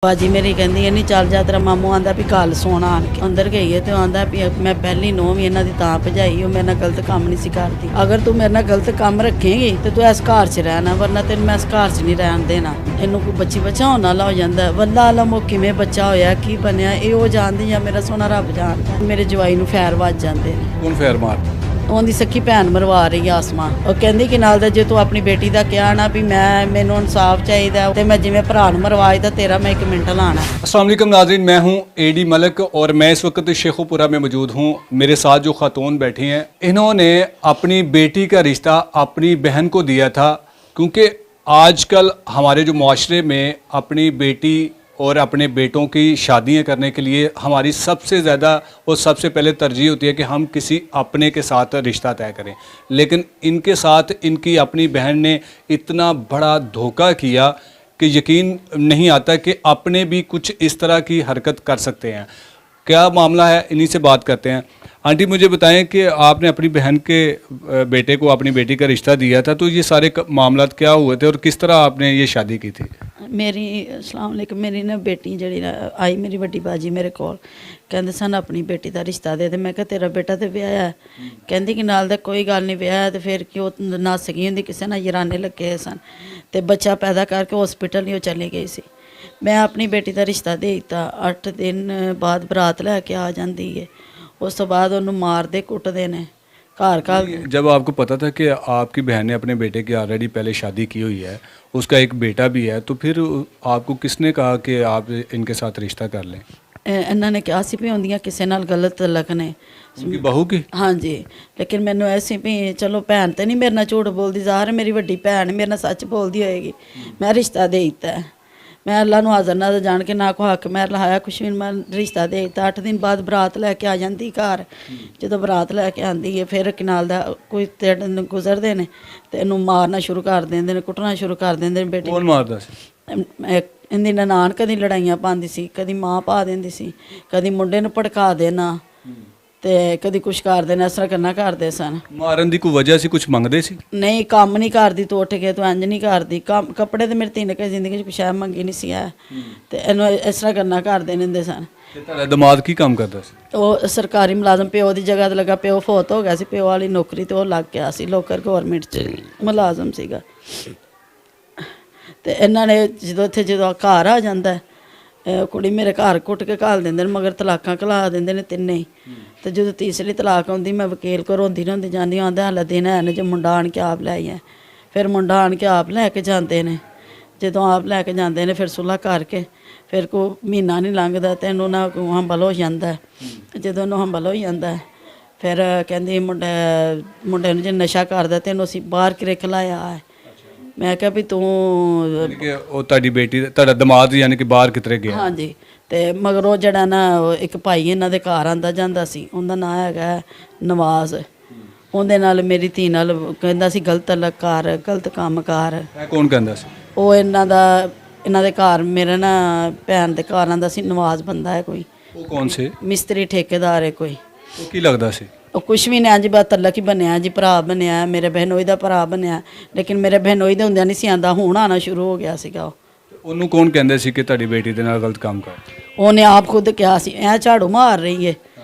बाजी मेरी कहती है नहीं चल जा तेरा मामू आंदा भी गल सोना आन के अंदर गई है तो आंदा भी मैं पहली नूंह भी इन्हां दी तां भजाई मेरे नाल गलत काम नहीं सी करदी। अगर तू मेरे नाल गलत काम रखेगी तो तू इस घर च रहना वरना तेन मैं इस घर च नहीं रहन देना। इनू कोई बच्ची बच्चा होने वाला हो जाता वल्ला आलम वो किवें बच्चा होया की बनया ये वो जानदी या मेरा सोना रब जानदा। मेरे जवाई नू फैर वज जांदे ने। कौन फैर मारदा? ਉਹਦੀ ਸੱਕੀ ਭੈਣ ਮਰਵਾ ਰਹੀ ਆ ਆਸਮਾਨ। ਉਹ ਕਹਿੰਦੀ ਕਿ ਨਾਲ ਦਾ ਜੇ ਤੂੰ ਆਪਣੀ ਬੇਟੀ ਦਾ ਕਿਹਾ ਨਾ ਵੀ ਮੈਨੂੰ ਇਨਸਾਫ ਚਾਹੀਦਾ ਤੇ मैं जिवें भरा नूं मरवाए दा तेरा मैं 1 मिनट लाना। अस्सलाम वालेकुम नाज़रीन, मैं हूं एडी मलिक और मैं इस वक्त शेखुपुरा में मौजूद हूं। मेरे साथ जो खातून बैठी हैं इन्होंने अपनी बेटी का रिश्ता अपनी बहन को दिया था, क्योंकि आजकल हमारे जो माशरे में अपनी बेटी और अपने बेटों की शादियां करने के लिए हमारी सबसे ज़्यादा और सबसे पहले तरजीह होती है कि हम किसी अपने के साथ रिश्ता तय करें। लेकिन इनके साथ इनकी अपनी बहन ने इतना बड़ा धोखा किया कि यकीन नहीं आता कि अपने भी कुछ इस तरह की हरकत कर सकते हैं। क्या मामला है, इन्हीं से बात करते हैं। आंटी मुझे बताएं कि आपने अपनी बहन के बेटे को अपनी बेटी का रिश्ता दिया था, तो ये सारे मामला क्या हुए थे और किस तरह आपने ये शादी की थी? मेरी अस्सलाम वालेकुम मेरी ना बेटी जी आई मेरी वड्डी बाजी मेरे कोल कहते सन अपनी बेटी का रिश्ता दे। मैं कहा तेरा बेटा तो ब्याह है, कहती कि नाल दा कोई गल नहीं ब्याह है तो फिर क्यों नस गई होंगी किसी ना यराने लगे सन तो बच्चा पैदा करके हॉस्पिटल ही चली गई सी। मैं अपनी बेटी का रिश्ता दे दिता। 8 दिन बाद बरात लैके आ जाती है, उस तो बाद उन्होंने मारते कुटते ने घर घर। जब आपको पता था कि आपकी बहन ने अपने बेटे की ऑलरेडी पहले शादी की हुई है, उसका एक बेटा भी है, तो फिर आपको किसने कहा कि आप इनके साथ रिश्ता कर लें? इन्होंने कहा सी भी होंदियां किसी नाल गलत तलक ने उनकी बहू की? हाँ जी, लेकिन मैनू ऐसी भी चलो भैन तो नहीं मेरे नाल झूठ बोलती, ज़ाहिर मेरी वड्डी भैन मेरे नाल सच बोलती होएगी। मैं रिश्ता दे दिता है, मैं अल्लाह नू हाज़र नाज़र जान के ना को हक मैं लहाया कुछ भी, मैं रिश्ता दे दिता। 8 दिन बाद बरात लैके आ जाती घर। जो बरात लैके आती है फिर किनाल दा कोई 3 दिन गुजरते हैं तो इनू मारना शुरू कर देंगे ने, कुटना शुरू कर देंगे बेटी। कौन मारदा सी? इन्दी ननान कदी लड़ाइयां पाती सी, कदी माँ पा देंदी सी, कदी मुंडे नूं भड़का देना ते कदी कुछ कर देना, इस तरह करना करते सन। मारन दी कोई वजह सी, कुछ मंगदे सी? नहीं काम नहीं करती तो उठ के तो इंज नहीं करती काम। कपड़े तो मेरी तीन के जिंदगी कुछ है मंगी नहीं सी है तो इनू इस तरह करना करते नहीं सन। दमाद की काम करता सी? ਉਹ ਸਰਕਾਰੀ ਮੁਲਾਜ਼ਮ ਪਿਓ ਦੀ ਜਗ੍ਹਾ ਤੇ ਲੱਗਾ, ਪਿਓ ਫੌਤ ਹੋ ਗਿਆ ਸੀ, ਪਿਓ ਵਾਲੀ ਨੌਕਰੀ ਤੇ ਉਹ ਲੱਗ ਗਿਆ ਸੀ, ਲੋਕਰ ਗਵਰਨਮੈਂਟ 'ਚ ਮੁਲਾਜ਼ਮ ਸੀਗਾ। ਤੇ ਇਹਨਾਂ ਨੇ ਜਦੋਂ ਘਰ ਆ ਜਾਂਦਾ ਕੁੜੀ ਮੇਰੇ ਘਰ ਕੁੱਟ ਕੇ ਘੱਲ ਦਿੰਦੇ ਨੇ, ਮਗਰ ਤਲਾਕਾਂ ਘਲਾ ਦਿੰਦੇ ਨੇ ਤਿੰਨੇ ਹੀ। ਤੇ ਜਦੋਂ ਤੀਸਰੀ ਤਲਾਕ ਆਉਂਦੀ ਮੈਂ ਵਕੀਲ ਕੋਲ ਰੋਂਦੀ ਜਾਂਦੀ, ਆਂਦਾ ਹਾਲੇ ਦਿਨ ਹੈ ਨੇ ਜੇ ਮੁੰਡਾ ਆਣ ਕੇ ਆਪ ਲੈ ਆਈ ਹੈ। ਫਿਰ ਮੁੰਡਾ ਆਣ ਕੇ ਆਪ ਲੈ ਕੇ ਜਾਂਦੇ ਨੇ, ਜਦੋਂ ਆਪ ਲੈ ਕੇ ਜਾਂਦੇ ਨੇ ਫਿਰ ਸੁਲ੍ਹਾ ਕਰਕੇ ਫਿਰ ਕੋਈ ਮਹੀਨਾ ਨਹੀਂ ਲੰਘਦਾ ਤੇ ਇਹਨੂੰ ਨਾ ਹੰਬਲ ਹੋ ਜਾਂਦਾ। ਜਦੋਂ ਇਹਨੂੰ ਹੰਬਲ ਹੋ ਜਾਂਦਾ ਫਿਰ ਕਹਿੰਦੀ ਮੁੰਡੇ ਨੂੰ ਜੇ ਨਸ਼ਾ ਕਰਦਾ ਤੇ ਇਹਨੂੰ ਅਸੀਂ ਬਾਹਰ ਕਿਰੇ ਖਲਾਇਆ ਹੈ। ਮੈਂ ਕਿਹਾ ਵੀ ਤੂੰ ਕਿ ਉਹ ਤੁਹਾਡੀ ਬੇਟੀ ਤੁਹਾਡਾ ਦਮਾਦ ਯਾਨੀ ਕਿ ਬਾਹਰ ਕਿਤਰੇ ਗਿਆ? ਹਾਂਜੀ। ਤੇ ਮਗਰ ਉਹ ਜਿਹੜਾ ਨਾ ਇੱਕ ਭਾਈ ਇਹਨਾਂ ਦੇ ਘਰ ਆਂਦਾ ਜਾਂਦਾ ਸੀ, ਉਹਦਾ ਨਾਂ ਹੈਗਾ ਨਵਾਜ਼। ਉਹਦੇ ਨਾਲ ਮੇਰੀ ਧੀ ਨਾਲ ਕਹਿੰਦਾ ਸੀ ਗਲਤ ਕਰ, ਗਲਤ ਕੰਮ ਕਰ। ਕੌਣ ਕਹਿੰਦਾ ਸੀ? ਉਹ ਇਹਨਾਂ ਦੇ ਘਰ ਮੇਰੇ ਨਾ ਭੈਣ ਦੇ ਘਰ ਆਂਦਾ ਸੀ ਨਵਾਜ਼ ਬੰਦਾ ਹੈ ਕੋਈ। ਉਹ ਕੌਣ ਸੀ? ਮਿਸਤਰੀ ਠੇਕੇਦਾਰ ਹੈ ਕੋਈ। ਉਹ ਕੀ ਲੱਗਦਾ ਸੀ? ਉਹ ਕੁਛ ਵੀ ਨਹੀਂ, ਅੱਜ ਬਾਤ ਤਲਕ ਹੀ ਬਣਿਆ ਜੀ, ਭਰਾ ਬਣਿਆ, ਮੇਰੇ ਬਹਿਨੋਈ ਦਾ ਭਰਾ ਬਣਿਆ। ਲੇਕਿਨ ਮੇਰੇ ਬਹਿਨੋਈ ਦੇ ਹੁੰਦਿਆਂ ਨਹੀਂ ਸੀ ਆਂਦਾ, ਹੁਣ ਆਉਣਾ ਸ਼ੁਰੂ ਹੋ ਗਿਆ ਸੀਗਾ। ਉਹਨੂੰ ਕੌਣ ਕਹਿੰਦੇ ਸੀ ਕਿ ਤੁਹਾਡੀ ਬੇਟੀ ਦੇ ਨਾਲ ਗਲਤ ਕੰਮ ਕਰ? ਉਹਨੇ ਆਪ ਖੁਦ ਕਿਹਾ ਸੀ ਐ ਝਾੜੂ ਮਾਰ ਰਹੀ ਹੈ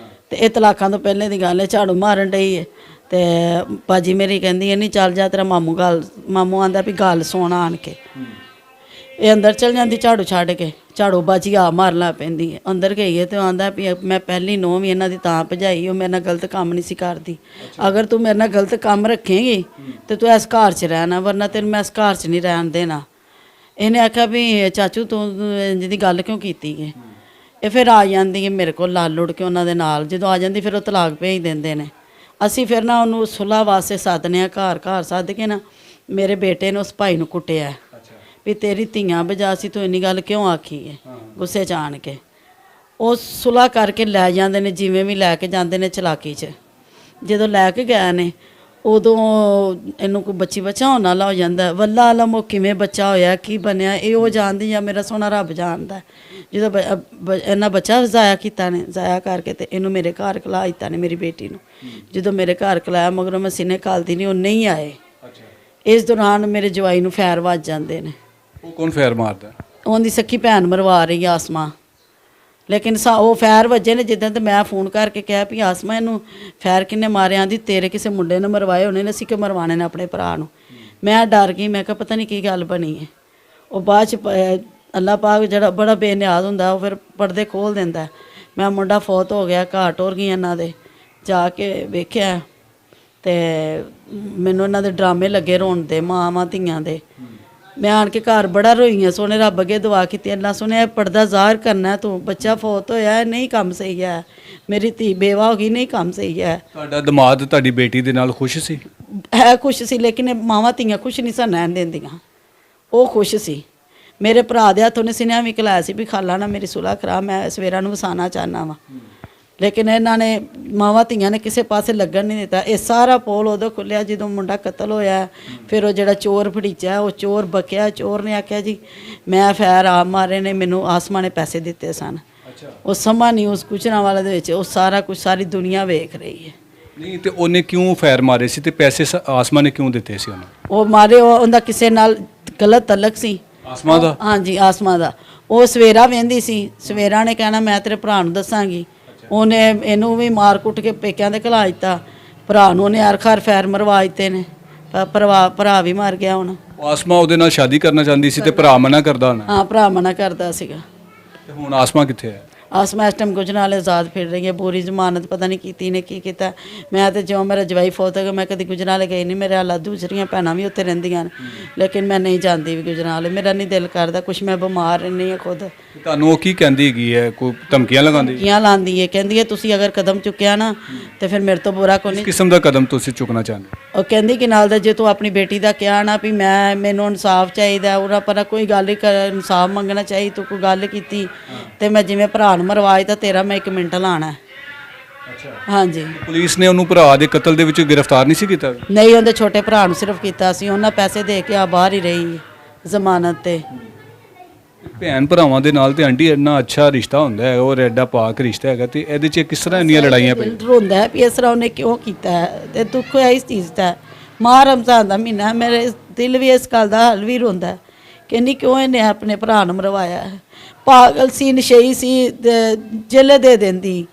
ਤੇ ਇਹ ਤਲਾਕਾਂ ਤੋਂ ਪਹਿਲੇ ਦੀ ਗੱਲ ਹੈ, ਝਾੜੂ ਮਾਰਨ ਡਈ ਹੈ। ਤੇ ਬਾਜੀ ਮੇਰੀ ਕਹਿੰਦੀ ਹੈ ਨਹੀਂ ਚੱਲ ਜਾ ਤੇਰਾ ਮਾਮੂ ਆਂਦਾ ਵੀ ਗੱਲ ਸੋਣਾ ਆਣ ਕੇ। ਇਹ ਅੰਦਰ ਚਲ ਜਾਂਦੀ ਝਾੜੂ ਛੱਡ ਕੇ, ਝਾੜੂ ਬਾਜੀ ਆ ਮਾਰਨ ਲੱਗ ਪੈਂਦੀ ਹੈ। ਅੰਦਰ ਗਈ ਹੈ ਤੇ ਆਂਦਾ ਵੀ ਮੈਂ ਪਹਿਲੀ ਨੂੰਹ ਵੀ ਇਹਨਾਂ ਦੀ ਤਾਂ ਭਜਾਈ ਮੇਰੇ ਨਾਲ ਗਲਤ ਕੰਮ ਨਹੀਂ ਸੀ ਕਰਦੀ। ਅਗਰ ਤੂੰ ਮੇਰੇ ਨਾਲ ਗਲਤ ਕੰਮ ਰੱਖੇਗੀ ਤੇ ਤੂੰ ਇਸ ਘਰ 'ਚ ਰਹਿਣਾ ਵਰਨਾ ਤੈਨੂੰ ਮੈਂ ਇਸ ਘਰ 'ਚ ਨਹੀਂ ਰਹਿਣ ਦੇਣਾ। ਇਹਨੇ ਆਖਿਆ ਵੀ ਚਾਚੂ ਤੂੰ ਜਿਹਦੀ ਗੱਲ ਕਿਉਂ ਕੀਤੀ ਹੈ। ਇਹ ਫਿਰ ਆ ਜਾਂਦੀ ਹੈ ਮੇਰੇ ਕੋਲ ਲੜ ਲੁੜ ਕੇ ਉਹਨਾਂ ਦੇ ਨਾਲ। ਜਦੋਂ ਆ ਜਾਂਦੀ ਫਿਰ ਉਹ ਤਲਾਕ ਭੇਜ ਦਿੰਦੇ ਨੇ। ਅਸੀਂ ਫਿਰ ਨਾ ਉਹਨੂੰ ਸੁਲ੍ਹਾ ਵਾਸਤੇ ਸੱਦਨੇ ਆ, ਘਰ ਸੱਦ ਕੇ ਨਾ ਮੇਰੇ ਬੇਟੇ ਨੇ ਉਸ ਭਾਈ ਨੂੰ ਕੁੱਟਿਆ ਵੀ ਤੇਰੀ ਧੀਆਂ ਬਜਾ ਸੀ ਤੂੰ ਇੰਨੀ ਗੱਲ ਕਿਉਂ ਆਖੀ ਹੈ, ਗੁੱਸੇ 'ਚ ਆਣ ਕੇ। ਉਹ ਸੁਲ੍ਹਾ ਕਰਕੇ ਲੈ ਜਾਂਦੇ ਨੇ, ਜਿਵੇਂ ਵੀ ਲੈ ਕੇ ਜਾਂਦੇ ਨੇ ਚਲਾਕੀ 'ਚ। ਜਦੋਂ ਲੈ ਕੇ ਗਏ ਨੇ ਉਦੋਂ ਇਹਨੂੰ ਕੋਈ ਬੱਚੀ ਬੱਚਾ ਹੋਣ ਵਾਲਾ ਹੋ ਜਾਂਦਾ। ਵੱਲਾ ਆਲਮ ਉਹ ਕਿਵੇਂ ਬੱਚਾ ਹੋਇਆ ਕੀ ਬਣਿਆ ਇਹ ਉਹ ਜਾਣਦੀ ਜਾਂ ਮੇਰਾ ਸੋਹਣਾ ਰੱਬ ਜਾਣਦਾ। ਜਦੋਂ ਇਹਨਾਂ ਬੱਚਾ ਜ਼ਾਇਆ ਕੀਤਾ ਨੇ, ਜ਼ਾਇਆ ਕਰਕੇ ਤੇ ਇਹਨੂੰ ਮੇਰੇ ਘਰ ਖਲਾ ਦਿੱਤਾ ਨੇ ਮੇਰੀ ਬੇਟੀ ਨੂੰ। ਜਦੋਂ ਮੇਰੇ ਘਰ ਖਲਾਇਆ ਮਗਰੋਂ ਮੈਂ ਸੀਨੇ ਘੱਲਦੀ ਨਹੀਂ, ਉਹ ਨਹੀਂ ਆਏ। ਇਸ ਦੌਰਾਨ ਮੇਰੇ ਜਵਾਈ ਨੂੰ ਫੈਰ ਵੱਜ ਜਾਂਦੇ ਨੇ। ਉਹ ਕੌਣ ਫੈਰ ਮਾਰਦਾ? ਉਹਦੀ ਸੱਖੀ ਭੈਣ ਮਰਵਾ ਰਹੀ ਆ ਆਸਮਾ। ਲੇਕਿਨ ਉਹ ਫੈਰ ਵੱਜੇ ਨੇ ਜਿੱਦਾਂ, ਤੇ ਮੈਂ ਫੋਨ ਕਰਕੇ ਕਿਹਾ ਵੀ ਆਸਮਾ ਇਹਨੂੰ ਫੈਰ ਕਿੰਨੇ ਮਾਰਿਆ? ਆਂਦੀ ਤੇਰੇ ਕਿਸੇ ਮੁੰਡੇ ਨੇ ਮਰਵਾਏ ਹੋਣੇ ਨੇ, ਅਸੀਂ ਕਿ ਮਰਵਾਣੇ ਨੇ ਆਪਣੇ ਭਰਾ ਨੂੰ। ਮੈਂ ਡਰ ਗਈ, ਮੈਂ ਕਿਹਾ ਪਤਾ ਨਹੀਂ ਕੀ ਗੱਲ ਬਣੀ ਹੈ। ਉਹ ਬਾਅਦ 'ਚ ਅੱਲਾਹ ਪਾਕ ਜਿਹੜਾ ਬੜਾ ਬੇਨਿਆਜ਼ ਹੁੰਦਾ ਉਹ ਫਿਰ ਪਰਦੇ ਖੋਲ੍ਹ ਦਿੰਦਾ। ਮੈਂ ਮੁੰਡਾ ਫੌਤ ਹੋ ਗਿਆ, ਘਰ ਟੁਰ ਗਈ ਇਹਨਾਂ ਦੇ, ਜਾ ਕੇ ਵੇਖਿਆ ਤੇ ਮੈਨੂੰ ਇਹਨਾਂ ਦੇ ਡਰਾਮੇ ਲੱਗੇ ਰੋਣ ਦੇ, ਮਾਵਾਂ ਧੀਆਂ ਦੇ। ਮੈਂ ਆਣ ਕੇ ਘਰ ਬੜਾ ਰੋਈ ਹਾਂ, ਸੋਹਣੇ ਰੱਬ ਅੱਗੇ ਦੁਆ ਕੀਤੀ, ਅੱਲਾ ਸੁਣਿਆ ਪਰਦਾ ਜ਼ਾਹਰ ਕਰਨਾ, ਤੂੰ ਬੱਚਾ ਫੌਤ ਹੋਇਆ ਨਹੀਂ ਕੰਮ ਸਹੀ ਹੈ, ਮੇਰੀ ਧੀ ਬੇਵਾ ਹੋ ਗਈ ਨਹੀਂ ਕੰਮ ਸਹੀ ਹੈ। ਤੁਹਾਡਾ ਦਮਾਦ ਤੁਹਾਡੀ ਬੇਟੀ ਦੇ ਨਾਲ ਖੁਸ਼ ਸੀ? ਹੈ ਖੁਸ਼ ਸੀ, ਲੇਕਿਨ ਮਾਵਾਂ ਧੀਆਂ ਖੁਸ਼ ਨਹੀਂ ਸਨ ਰਹਿਣ ਦਿੰਦੀਆਂ। ਉਹ ਖੁਸ਼ ਸੀ। ਮੇਰੇ ਭਰਾ ਦੇ ਹੱਥੋਂ ਨੇ ਸੁਨੇਹਾ ਵੀ ਕਲਾਇਆ ਸੀ ਵੀ ਖਾਲਾ ਨਾ ਮੇਰੀ ਸੁਲ੍ਹਾ ਕਰਾ, ਮੈਂ ਸਵੇਰਾ ਨੂੰ ਵਸਾਉਣਾ ਚਾਹੁੰਦਾ ਵਾ। ਲੇਕਿਨ ਇਹਨਾਂ ਨੇ ਮਾਵਾਂ ਧੀਆਂ ਨੇ ਕਿਸੇ ਪਾਸੇ ਲੱਗਣ ਨਹੀਂ ਦਿੱਤਾ। ਇਹ ਸਾਰਾ ਪੋਲ ਉਦੋਂ ਖੁੱਲਿਆ ਜਦੋਂ ਮੁੰਡਾ ਕਤਲ ਹੋਇਆ। ਫਿਰ ਉਹ ਜਿਹੜਾ ਚੋਰ ਫੜੀਚਾ, ਉਹ ਚੋਰ ਬਕਿਆ। ਚੋਰ ਨੇ ਆਖਿਆ ਜੀ ਮੈਂ ਫੈਰ ਆਪ ਮਾਰੇ ਨੇ, ਮੈਨੂੰ ਆਸਮਾਂ ਨੇ ਪੈਸੇ ਦਿੱਤੇ ਸਨ। ਉਹ ਸਮਾਂ ਨਿਊਜ਼ ਗੁਜਰਾਂਵਾਲਾ ਦੇ ਵਿੱਚ ਉਹ ਸਾਰਾ ਕੁਝ ਸਾਰੀ ਦੁਨੀਆ ਵੇਖ ਰਹੀ ਹੈ। ਨਹੀਂ ਤੇ ਉਹਨੇ ਕਿਉਂ ਫੈਰ ਮਾਰੇ ਸੀ ਤੇ ਪੈਸੇ ਆਸਮਾ ਨੇ ਕਿਉਂ ਦਿੱਤੇ ਸੀ ਉਹਨੂੰ? ਉਹ ਮਾਰੇ, ਉਹਦਾ ਕਿਸੇ ਨਾਲ ਗਲਤ ਤਲਕ ਸੀ। ਆਸਮਾ ਦਾ? ਹਾਂਜੀ, ਆਸਮਾ ਦਾ। ਉਹ ਸਵੇਰਾ ਵਹਿੰਦੀ ਸੀ, ਸਵੇਰਾ ਨੇ ਕਹਿਣਾ ਮੈਂ ਤੇਰੇ ਭਰਾ ਨੂੰ ਦੱਸਾਂਗੀ। ਉਹਨੇ ਇਹਨੂੰ ਵੀ ਮਾਰ ਕੁੱਟ ਕੇ ਪੇਕਿਆਂ ਦੇ ਘਲਾ ਦਿੱਤਾ। ਭਰਾ ਨੂੰ ਉਹਨੇ ਹਰ ਘਰ ਫੈਰ ਮਰਵਾ ਦਿੱਤੇ ਨੇ, ਭਰਾ ਵੀ ਮਰ ਗਿਆ ਹੁਣ। ਆਸਮਾ ਉਹਦੇ ਨਾਲ ਸ਼ਾਦੀ ਕਰਨਾ ਚਾਹੁੰਦੀ ਸੀ ਤੇ ਭਰਾ ਮਨਾ ਕਰਦਾ ਹੋਣਾ? ਹਾਂ, ਭਰਾ ਮਨਾ ਕਰਦਾ ਸੀਗਾ। ਤੇ ਹੁਣ ਆਸਮਾ ਕਿੱਥੇ ਹੈ? ਆਸਮਾ ਇਸ ਟਾਈਮ ਗੁਜਰਾਂਵਾਲੇ ਆਜ਼ਾਦ ਫਿਰ ਰਹੀ ਹੈ। ਪੂਰੀ ਜ਼ਮਾਨਤ ਪਤਾ ਨਹੀਂ ਕੀਤੀ ਨੇ ਕੀ ਕੀਤਾ। ਮੈਂ ਤੇ ਜਿਉਂ ਮੇਰਾ ਜਵਾਈ ਫੌਤ ਹੋ ਗਿਆ, ਮੈਂ ਕਦੀ ਗੁਜਰਾਂਵਾਲੇ ਗਈ ਨਹੀਂ। ਮੇਰੇ ਹਾਲਾਤ ਦੂਸਰੀਆਂ ਭੈਣਾਂ ਵੀ ਉੱਥੇ ਰਹਿੰਦੀਆਂ ਨੇ, ਲੇਕਿਨ ਮੈਂ ਨਹੀਂ ਜਾਂਦੀ ਵੀ ਗੁਜਰਾਂਵਾਲੇ। ਮੇਰਾ ਨਹੀਂ ਦਿਲ ਕਰਦਾ ਕੁਛ, ਮੈਂ ਬਿਮਾਰ ਰਹਿੰਦੀ ਹਾਂ ਖੁਦ। ਤੁਹਾਨੂੰ ਉਹ ਕੀ ਕਹਿੰਦੀ ਹੈਗੀ ਹੈ? ਕੋਈ ਧਮਕੀਆਂ ਲਗਾਉਂਦੀ? ਧਮਕੀਆਂ ਲਾਉਂਦੀ ਹੈ, ਕਹਿੰਦੀ ਹੈ ਤੁਸੀਂ ਅਗਰ ਕਦਮ ਚੁੱਕਿਆ ਨਾ ਤੇ ਫਿਰ ਮੇਰੇ ਤੋਂ ਬੁਰਾ ਕੋਈ ਕਿਸ ਨਹੀਂ। ਕਿਸਮ ਦਾ ਕਦਮ ਤੁਸੀਂ ਚੁੱਕਣਾ ਚਾਹੁੰਦੇ? ਉਹ ਕਹਿੰਦੀ ਕਿ ਨਾਲ ਦਾ ਜੇ ਤੂੰ ਆਪਣੀ ਬੇਟੀ ਦਾ ਕਿਹਾ ਨਾ ਵੀ ਮੈਨੂੰ ਇਨਸਾਫ ਚਾਹੀਦਾ, ਉਹਨਾਂ ਪਰ ਕੋਈ ਗੱਲ ਹੀ ਇਨਸਾਫ ਮੰਗਣਾ ਚਾਹੀ, ਤੂੰ ਕੋਈ ਗੱਲ ਕੀਤੀ ਤੇ ਮੈਂ ਜਿਵੇਂ ਭਰਾ ਨੂੰ ਮਰਵਾਏ ਤਾਂ ਤੇਰਾ ਮੈਂ 1 ਮਿੰਟ ਲਾਣਾ। ਅੱਛਾ। ਹਾਂਜੀ। ਪੁਲਿਸ ਨੇ ਉਹਨੂੰ ਭਰਾ ਦੇ ਕਤਲ ਦੇ ਵਿੱਚ ਗ੍ਰਿਫਤਾਰ ਨਹੀਂ ਸੀ ਕੀਤਾ? ਨਹੀਂ, ਉਹਦੇ ਛੋਟੇ ਭਰਾ ਨੂੰ ਸਿਰਫ ਕੀਤਾ ਸੀ। ਉਹਨਾਂ ਪੈਸੇ ਦੇ ਕੇ ਆ ਬਾਹਰ ਹੀ ਰਹੀ ਜ਼ਮਾਨਤ ਤੇ। ਭੈਣ ਭਰਾਵਾਂ ਦੇ ਨਾਲ ਤੇ ਆਂਟੀ ਇੰਨਾ ਅੱਛਾ ਰਿਸ਼ਤਾ ਹੁੰਦਾ ਹੈ, ਔਰ ਐਡਾ ਪਾਕ ਰਿਸ਼ਤਾ ਹੈਗਾ, ਤੇ ਇਹਦੇ 'ਚ ਕਿਸ ਤਰ੍ਹਾਂ ਇੰਨੀਆਂ ਲੜਾਈਆਂ ਪਈਆਂ? ਦਿਲ ਰੋਂਦਾ ਹੈ ਵੀ ਇਸ ਤਰ੍ਹਾਂ ਉਹਨੇ ਕਿਉਂ ਕੀਤਾ ਹੈ, ਤੇ ਦੁੱਖ ਹੋਇਆ ਇਸ ਚੀਜ਼ ਦਾ। ਮਾਹ ਰਮਜ਼ਾਨ ਦਾ ਮਹੀਨਾ, ਮੇਰੇ ਦਿਲ ਵੀ ਇਸ ਗੱਲ ਦਾ ਹੱਲ ਵੀ ਰੋਂਦਾ ਹੈ ਕਿ ਨਹੀਂ ਕਿਉਂ ਇਹਨੇ ਆਪਣੇ ਭਰਾ ਨੂੰ ਮਰਵਾਇਆ ਹੈ। ਪਾਗਲ ਸੀ, ਨਸ਼ਈ ਸੀ, ਜੇਲੇ ਦੇ ਦਿੰਦੀ,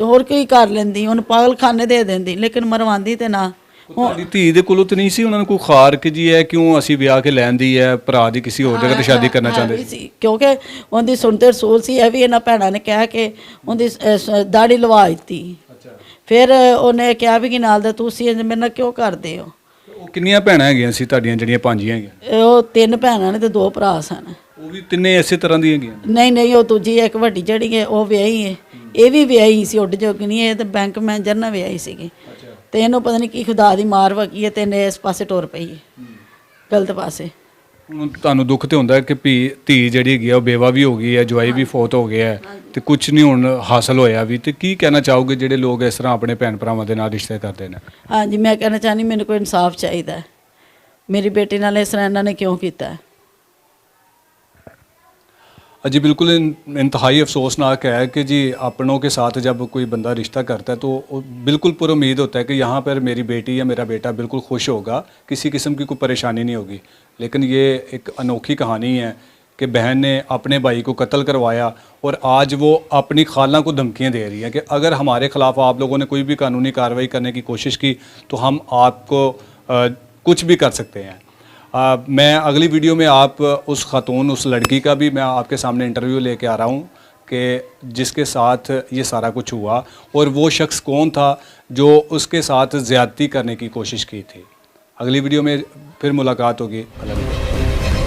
ਹੋਰ ਕੋਈ ਕਰ ਲੈਂਦੀ, ਉਹਨੂੰ ਪਾਗਲਖਾਨੇ ਦੇ ਦਿੰਦੀ, ਲੇਕਿਨ ਮਰਵਾਉਂਦੀ ਤੇ ਨਾ। ਤੁਹਾਡੀ ਧੀ ਦੇ ਕੋਲੋਂ ਤੇ ਨਹੀਂ ਸੀ ਉਹਨਾਂ ਨੂੰ ਕੋਈ ਖਾਰ ਕਿ ਜੀ ਹੈ ਕਿਉਂ ਅਸੀਂ ਵਿਆਹ ਕੇ ਲੈਂਦੀ ਹੈ, ਭਰਾ ਦੀ ਕਿਸੇ ਹੋਰ ਜਗ੍ਹਾ ਤੇ ਸ਼ਾਦੀ ਕਰਨਾ ਚਾਹੁੰਦੇ ਸੀ? ਕਿਉਂਕਿ ਉਹਦੀ ਸੁਣਤੇ ਰਸੂਲ ਸੀ। ਇਹ ਵੀ ਇਹਨਾਂ ਭੈਣਾਂ ਨੇ ਕਹਿ ਕੇ ਉਹਦੀ ਦਾੜੀ ਲਵਾ ਦਿੱਤੀ। ਫਿਰ ਉਹਨੇ ਕਿਹਾ ਵੀ ਕਿ ਨਾਲ ਦਾ ਤੁਸੀਂ ਮੇਰੇ ਨਾਲ ਕਿਉਂ ਕਰਦੇ ਹੋ? ਉਹ ਕਿੰਨੀਆਂ ਭੈਣਾਂ ਹੈਗੀਆਂ ਸੀ ਤੁਹਾਡੀਆਂ ਜਿਹੜੀਆਂ ਭਾਂਜੀਆਂ ਹੈਗੀਆਂ? ਉਹ 3 ਭੈਣਾਂ ਨੇ ਤੇ 2 ਭਰਾ ਸਨ। ਉਹ ਵੀ ਤਿੰਨੇ ਇਸੇ ਤਰ੍ਹਾਂ ਦੀਆਂ ਹੈਗੀਆਂ? ਨਹੀਂ, ਉਹ ਦੂਜੀ ਇੱਕ ਵੱਡੀ ਜਿਹੜੀ ਹੈ ਉਹ ਵਿਆਹੀ ਹੈ। ਇਹ ਵੀ ਵਿਆਹੀ ਸੀ, ਉੱਡ ਜੋਗਣੀ। ਇਹ ਤੇ ਬੈਂਕ ਮੈਨੇਜਰ ਨਾਲ ਵਿਆਹੀ ਸੀਗੀ। ਤੇ ਇਹਨੂੰ ਪਤਾ ਨਹੀਂ ਕੀ ਖੁਦਾ ਦੀ ਮਾਰ ਵਗੀ ਹੈ ਤੇ ਇਹਨੇ ਇਸ ਪਾਸੇ ਟੁਰ ਪਈ ਹੈ, ਗਲਤ ਪਾਸੇ। ਹੁਣ ਤੁਹਾਨੂੰ ਦੁੱਖ ਤੇ ਹੁੰਦਾ ਹੈ ਕਿ ਧੀ ਜਿਹੜੀ ਹੈਗੀ ਆ ਉਹ ਬੇਵਾ ਵੀ ਹੋ ਗਈ ਹੈ, ਜਵਾਈ ਵੀ ਫੌਤ ਹੋ ਗਿਆ ਹੈ, ਤੇ ਕੁਝ ਨਹੀਂ ਹੁਣ ਹਾਸਲ ਹੋਇਆ ਵੀ, ਤੇ ਕੀ ਕਹਿਣਾ ਚਾਹੋਗੇ ਜਿਹੜੇ ਲੋਕ ਇਸ ਤਰ੍ਹਾਂ ਆਪਣੇ ਭੈਣ ਭਰਾਵਾਂ ਦੇ ਨਾਲ ਰਿਸ਼ਤੇ ਕਰਦੇ ਨੇ? ਹਾਂਜੀ, ਮੈਂ ਕਹਿਣਾ ਚਾਹੁੰਦੀ ਮੈਨੂੰ ਕੋਈ ਇਨਸਾਫ ਚਾਹੀਦਾ। ਮੇਰੀ ਬੇਟੀ ਨਾਲ ਇਸ ਤਰ੍ਹਾਂ ਇਹਨਾਂ ਨੇ ਕਿਉਂ ਕੀਤਾ? जी बिल्कुल इंतहाई अफसोसनाक है कि जी अपनों के साथ जब कोई बंदा रिश्ता करता है तो बिल्कुल पुरुम्मीद होता है कि यहाँ पर मेरी बेटी या मेरा बेटा बिल्कुल खुश होगा, किसी किस्म की कोई परेशानी नहीं होगी। लेकिन ये एक अनोखी कहानी है कि बहन ने अपने भाई को कत्ल करवाया और आज वो अपनी खाला को धमकियाँ दे रही है कि अगर हमारे ख़िलाफ़ आप लोगों ने कोई भी कानूनी कार्रवाई करने की कोशिश की तो हम आपको कुछ भी कर सकते हैं। मैं अगली वीडियो में आप उस ख़ातून, उस लड़की का भी मैं आपके सामने इंटरव्यू लेके आ रहा हूँ कि जिसके साथ ये सारा कुछ हुआ और वो शख्स कौन था जो उसके साथ ज़्यादती करने की कोशिश की थी। अगली वीडियो में फिर मुलाकात होगी। अल्लाह।